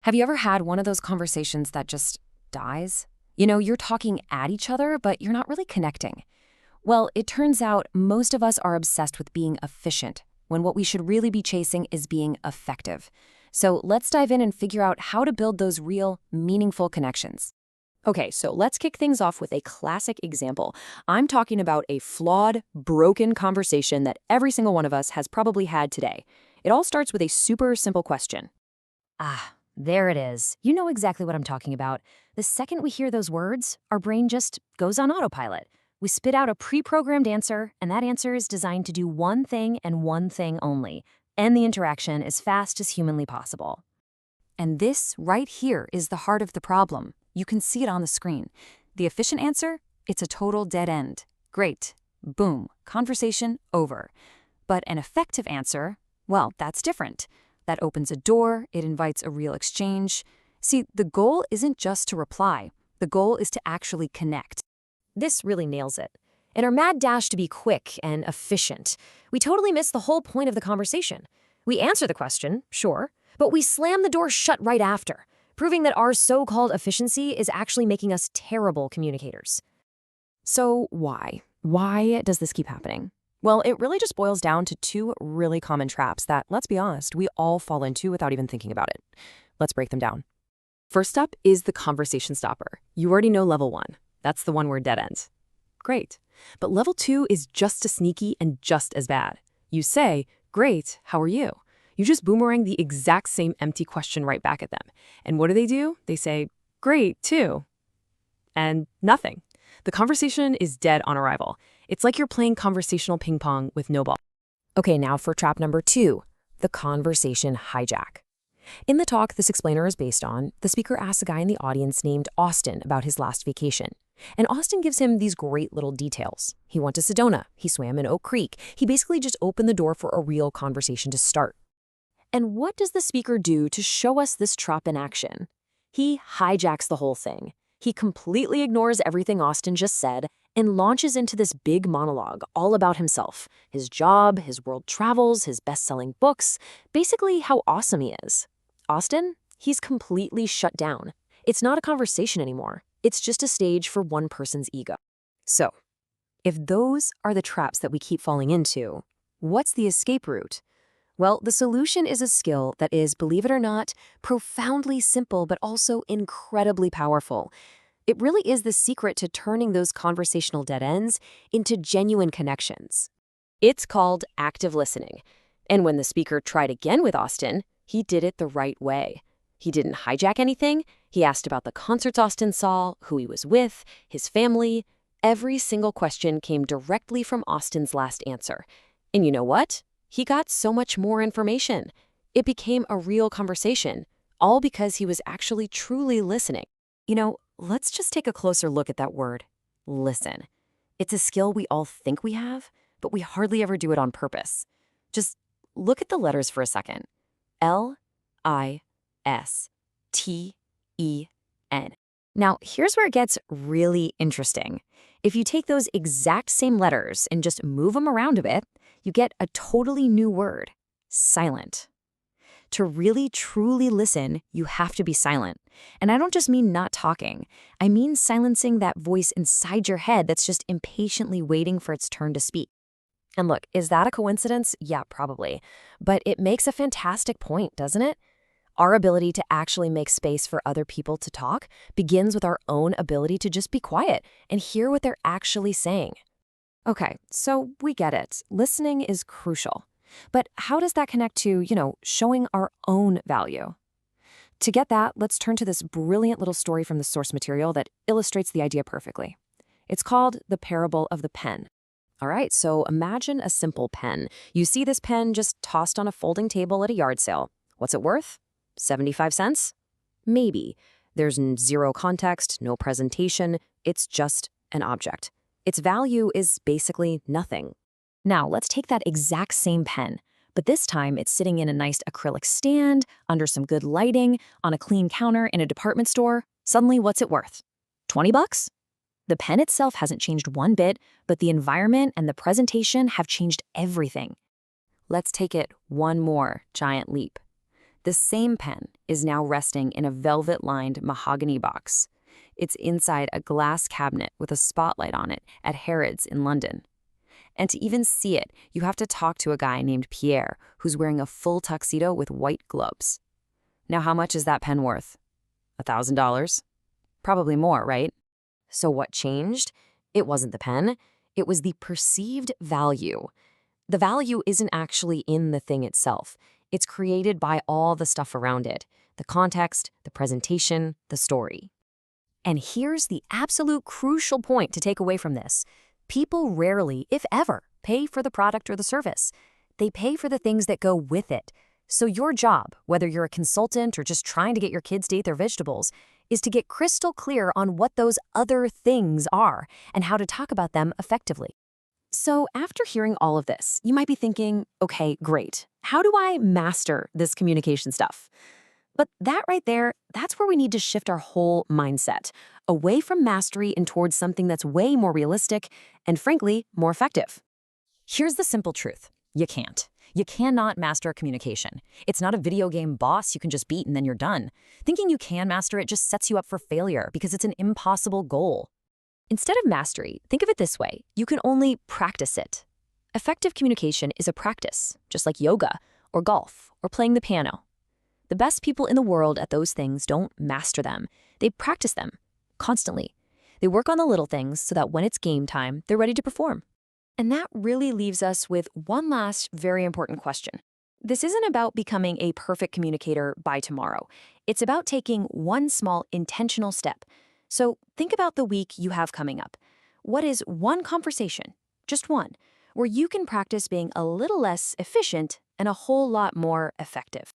Have you ever had one of those conversations that just dies? You're talking at each other, but you're not really connecting. Well, it turns out most of us are obsessed with being efficient, when what we should really be chasing is being effective. So let's dive in and figure out how to build those real, meaningful connections. Okay, so let's kick things off with a classic example. I'm talking about a flawed, broken conversation that every single one of us has probably had today. It all starts with a super simple question. Ah, there it is. You know exactly what I'm talking about. The second we hear those words, our brain just goes on autopilot. We spit out a pre-programmed answer, and that answer is designed to do one thing and one thing only: end the interaction as fast as humanly possible. And this right here is the heart of the problem. You can see it on the screen. The efficient answer? It's a total dead end. Great. Boom. Conversation over. But an effective answer? Well, that's different. That opens a door, it invites a real exchange. See, the goal isn't just to reply. The goal is to actually connect. This really nails it. In our mad dash to be quick and efficient, we totally miss the whole point of the conversation. We answer the question, sure, but we slam the door shut right after, proving that our so-called efficiency is actually making us terrible communicators. So why? Why does this keep happening? Well, it really just boils down to two really common traps that, let's be honest, we all fall into without even thinking about it. Let's break them down. First up is the conversation stopper. You already know level 1. That's the one where dead ends. Great. But level 2 is just as sneaky and just as bad. You say, great, how are you? You just boomerang the exact same empty question right back at them. And what do? They say, great, too. And nothing. The conversation is dead on arrival. It's like you're playing conversational ping pong with no ball. Okay, now for trap number 2, the conversation hijack. In the talk this explainer is based on, the speaker asks a guy in the audience named Austin about his last vacation. And Austin gives him these great little details. He went to Sedona. He swam in Oak Creek. He basically just opened the door for a real conversation to start. And what does the speaker do to show us this trap in action? He hijacks the whole thing. He completely ignores everything Austin just said and launches into this big monologue all about himself, his job, his world travels, his best-selling books, basically how awesome he is. Austin, he's completely shut down. It's not a conversation anymore. It's just a stage for one person's ego. So, if those are the traps that we keep falling into, what's the escape route? Well, the solution is a skill that is, believe it or not, profoundly simple but also incredibly powerful. It really is the secret to turning those conversational dead ends into genuine connections. It's called active listening. And when the speaker tried again with Austin, he did it the right way. He didn't hijack anything. He asked about the concerts Austin saw, who he was with, his family. Every single question came directly from Austin's last answer. And you know what? He got so much more information. It became a real conversation, all because he was actually truly listening. Let's just take a closer look at that word, listen. It's a skill we all think we have, but we hardly ever do it on purpose. Just look at the letters for a second. L-I-S-T-E-N. Now, here's where it gets really interesting. If you take those exact same letters and just move them around a bit, you get a totally new word, silent. To really, truly listen, you have to be silent. And I don't just mean not talking. I mean silencing that voice inside your head that's just impatiently waiting for its turn to speak. And look, is that a coincidence? Yeah, probably. But it makes a fantastic point, doesn't it? Our ability to actually make space for other people to talk begins with our own ability to just be quiet and hear what they're actually saying. Okay, so we get it. Listening is crucial. But how does that connect to, showing our own value? To get that, let's turn to this brilliant little story from the source material that illustrates the idea perfectly. It's called The Parable of the Pen. All right, so imagine a simple pen. You see this pen just tossed on a folding table at a yard sale. What's it worth? 75 cents? Maybe. There's zero context, no presentation. It's just an object. Its value is basically nothing. Now, let's take that exact same pen, but this time it's sitting in a nice acrylic stand, under some good lighting, on a clean counter in a department store. Suddenly, what's it worth? 20 bucks? The pen itself hasn't changed one bit, but the environment and the presentation have changed everything. Let's take it one more giant leap. The same pen is now resting in a velvet-lined mahogany box. It's inside a glass cabinet with a spotlight on it at Harrods in London. And to even see it, you have to talk to a guy named Pierre who's wearing a full tuxedo with white gloves. Now, how much is that pen worth? $1,000? Probably more, right? So what changed? It wasn't the pen. It was the perceived value. The value isn't actually in the thing itself. It's created by all the stuff around it, the context, the presentation, the story. And here's the absolute crucial point to take away from this. People rarely, if ever, pay for the product or the service. They pay for the things that go with it. So your job, whether you're a consultant or just trying to get your kids to eat their vegetables, is to get crystal clear on what those other things are and how to talk about them effectively. So after hearing all of this, you might be thinking, okay, great. How do I master this communication stuff? But that right there, that's where we need to shift our whole mindset, away from mastery and towards something that's way more realistic and, frankly, more effective. Here's the simple truth. You can't. You cannot master communication. It's not a video game boss you can just beat and then you're done. Thinking you can master it just sets you up for failure because it's an impossible goal. Instead of mastery, think of it this way. You can only practice it. Effective communication is a practice, just like yoga or golf or playing the piano. The best people in the world at those things don't master them. They practice them constantly. They work on the little things so that when it's game time, they're ready to perform. And that really leaves us with one last very important question. This isn't about becoming a perfect communicator by tomorrow. It's about taking one small intentional step. So think about the week you have coming up. What is one conversation, just one, where you can practice being a little less efficient and a whole lot more effective?